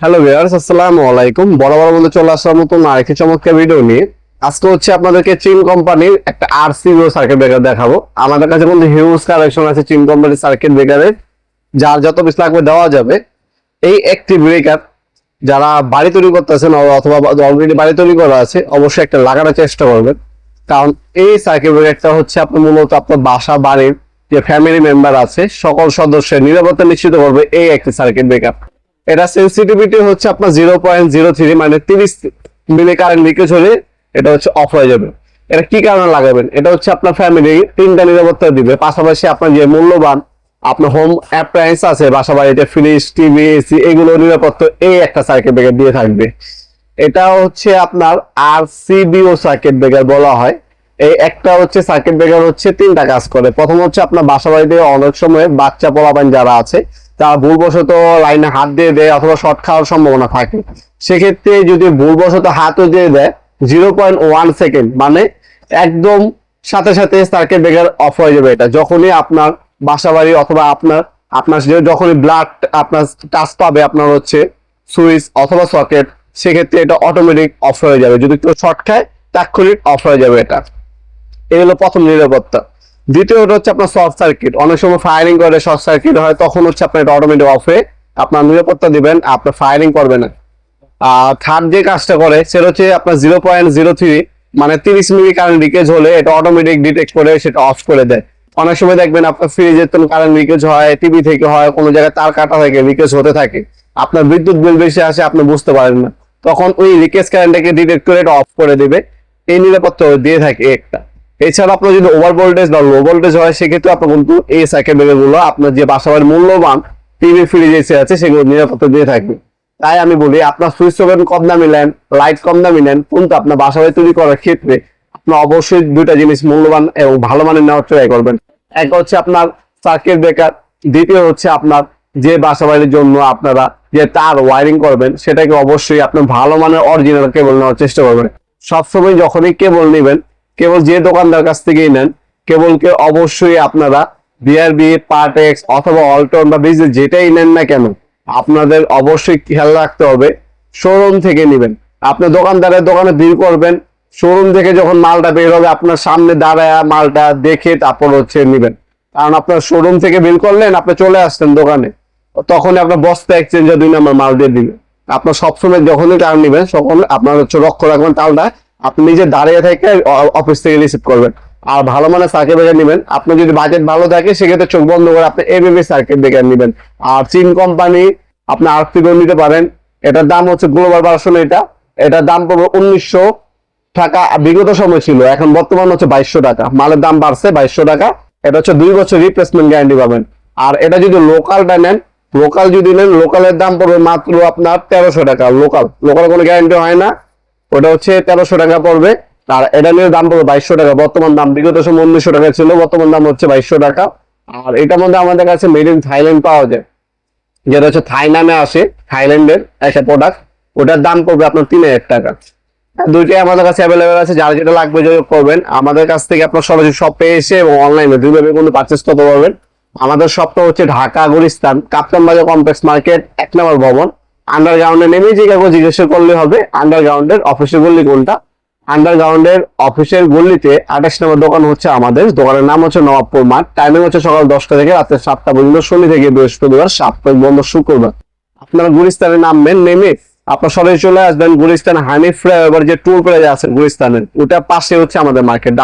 Hello viewers, আসসালামু আলাইকুম। বরাবর মধ্যে চলে আসার মতন আরেকটি চমৎকার ভিডিও নিয়ে আজকে আপনাদেরকে চীন কোম্পানির একটা আরসিবিও সার্কিট ব্রেকার দেখাবো। আমাদের কাছে কিন্তু হিউজ কালেকশন আছে চীন কোম্পানির সার্কিট ব্রেকারের, যার যত পিস লাগবে দেওয়া যাবে। এই একটি ব্রেকার যারা বাড়ি তৈরি করতেছেন অথবা অলরেডি বাড়ি তৈরি করা আছে, অবশ্যই একটা লাগানোর চেষ্টা করবেন, কারণ এই সার্কিট ব্রেকারটা আপনার মূলত আপনার বাসা বাড়ির যে ফ্যামিলি মেম্বার আছে সকল সদস্যের নিরাপত্তা নিশ্চিত করবে এই একটি সার্কিট ব্রেকার। এটা সেন্সিটিভিটি আপনার 0.03, মানে 30 মিলি কারেন্ট লিকেজ হলে এটা অফ হয়ে যাবে। এটা কি কারণে লাগাবেন? এটা আপনার ফ্যামিলি তিনটা নিরাপত্তা দিবে, পাশাপাশি আপনার যে মূল্যবান আপনার হোম অ্যাপ্লায়েন্স আছে বাসা বাড়িতে, ফ্রিজ, টিভি, এসি, এগুলো নিরাপত্তা এই একটা সার্কিট ব্রেকার দিয়ে থাকবে। এটা আপনার আরসিবিও সার্কিট ব্রেকার বলা হয়। এই একটা সার্কিট ব্রেকার তিনটা কাজ করে। প্রথম আপনার বাসা বাড়িতে অনেক সময় বাচ্চা পোলাপান যারা আছে তারা ভুলবশত লাইনে হাত দিয়ে দেয় অথবা শর্ট খাওয়ার সম্ভাবনা থাকে। সেক্ষেত্রে যদি ভুলবশত হাতও দিয়ে দেয় 0.1 সেকেন্ড, মানে একদম সাথে সাথে সার্কিট ব্রেকার অফ হয়ে যাবে। এটা যখনই আপনার বাসা বাড়ি অথবা আপনার যখনই ব্লাড আপনার টাচ পাবে আপনার সুইচ অথবা সকেট, সেক্ষেত্রে এটা অটোমেটিক অফ হয়ে যাবে। যদি কেউ শর্ট খায় তাৎক্ষণিক অফ হয়ে যাবে। এটা এই হলো প্রথম নিরাপত্তা। দ্বিতীয়টা আপনার শর্ট সার্কিট, অনেক সময় ফায়ারিং করে শর্ট সার্কিট হয়, তখন আপনার এটা অটোমেটিক অফ হয়ে আপনার নিরাপত্তা দিবেন, আপনার ফায়ারিং করবে না। আর থার্ড যে কাজটা করে সেটা আপনার 0.03, মানে 30 মিলি কারেন্ট লিকেজ হলে এটা অটোমেটিক ডিটেক্ট করে সেটা অফ করে দেয়। অনেক সময় দেখবেন আপনার ফ্রিজের কারেন্ট লিকেজ হয়, টিভি থেকে হয়, কোনো জায়গায় তার কাটা থেকে লিকেজ হতে থাকে, আপনার বিদ্যুৎ বিল বেশি আসে, আপনি বুঝতে পারেন না, তখন ওই লিকেজ কারেন্টটাকে ডিটেক্ট করে এটা অফ করে দেবে। এই নিরাপত্তা দিয়ে থাকে একটা। এছাড়া আপনার যদি ওভার ভোল্টেজ বা লো ভোল্টেজ হয়, সেক্ষেত্রে আপনার কিন্তু এই সার্কিট ব্রেকার গুলো আপনার যে বাসাবাড়ির মূল্যবান টিভি, ফ্রিজ, এসি আছে সেগুলো নিরাপত্তা দিয়ে থাকবে। তাই আমি বলি, আপনার সুইচ সকেট কম দামি নেন, লাইট কম দামি নেন, কিন্তু আপনার বাসাবাড়ি তৈরি করার ক্ষেত্রে আপনার অবশ্যই দুইটা জিনিস মূল্যবান এবং ভালো মানের নেওয়ার ট্রাই করবেন। এক আপনার সার্কিট ব্রেকার, দ্বিতীয় আপনার যে বাসাবাড়ির জন্য আপনারা যে তার ওয়ারিং করবেন সেটাকে অবশ্যই আপনার ভালো মানের অরিজিনাল কেবল নেওয়ার চেষ্টা করবেন। সবসময় যখনই কেবল নেবেন, কেবল যে দোকানদার কাছ থেকেই নেন, কেবলকে অবশ্যই আপনারা বিআরবি, পার্টেক্স অথবা অল্টন বা বিজনেস যেটাই নেন না কেন, আপনাদের অবশ্যই খেয়াল রাখতে হবে শোরুম থেকে নেবেন। আপনি দোকানদারের দোকানে ভিড় করবেন, শোরুম থেকে যখন মালটা বের হবে আপনার সামনে দাঁড়ায় মালটা দেখে তারপর নেবেন। কারণ আপনার শোরুম থেকে বিল করলেন, আপনি চলে আসছেন দোকানে, তখন আপনার বস্তা এক্সচেঞ্জে 2 নম্বর মাল দিয়ে দিবেন। আপনার সবসময় যখনই টাল নেবেন তখন আপনার লক্ষ্য রাখবেন টালটা আপনি নিজে দাঁড়িয়ে থেকে অফিস থেকে রিসিভ করবেন। আর ভালো মানের সার্কিট ব্রেকার নেবেন। আপনি যদি বাজেট ভালো থাকে সেক্ষেত্রে চোখ বন্ধ করে আপনি এবিবি সার্কিট ব্রেকার নেবেন। আর চীন কোম্পানি আপনি আরসিবিও নিতে পারেন। এটার দাম গ্লোবাল ভার্সন। এটার দাম পড়বে 1900 টাকা। বিগত সময় ছিল, এখন বর্তমান 2200 টাকা। মালের দাম বাড়ছে 2200 টাকা। এটা 2 বছর রিপ্লেসমেন্ট গ্যারান্টি পাবেন। আর এটা যদি লোকালটা নেন, লোকালের দাম পড়বে মাত্র আপনার 1300 টাকা। লোকাল কোনো গ্যারান্টি হয় না, ওটা 1300 টাকা পড়বে। আর এটা নিয়ে দাম পড়বে 2200 টাকা। বর্তমান দাম, বিগত সময় 1900 টাকা ছিল, বর্তমান দাম 2200 টাকা। আর এটার মধ্যে আমাদের কাছে মেড ইন থাইল্যান্ড পাওয়া যায়, যেটা থাই নামে আসে, থাইল্যান্ডের একটা প্রোডাক্ট। ওটার দাম পড়বে আপনার 3000 টাকা। দুইটাই আমাদের কাছে অ্যাভেলেবেল আছে, যার যেটা লাগবে যোগাযোগ করবেন। আমাদের কাছ থেকে আপনার সরাসরি শপে এসে এবং অনলাইনে দুইভাবে কিন্তু পারচেস করতে পারবেন। আমাদের শপটা ঢাকা গুলিস্তান কাপ্তান বাজার কমপ্লেক্স মার্কেট 1 নম্বর ভবন। আন্ডারগ্রাউন্ডে নেমে যে কাউকে জিজ্ঞাসা করলে হবে আন্ডারগ্রাউন্ডের অফিসের গল্লি কোনটা। আন্ডারগ্রাউন্ডের অফিসের গল্লিতে 28 নম্বর দোকান আমাদের দোকানের নাম নবাবপুর মাঠ। টাইমিং সকাল 10টা থেকে রাতে 7টা পর্যন্ত, শনি থেকে বৃহস্পতিবার, সাপ্তাহিক বন্ধ শুক্রবার। আপনারা গুলিস্তানে নামবেন, নেমে আপনার সরাসরি চলে আসবেন গুলিস্তান হানিফ ফ্লাইওভার যে টুল প্লাজা আছে গুলিস্তানের, ওটা পাশে আমাদের মার্কেট।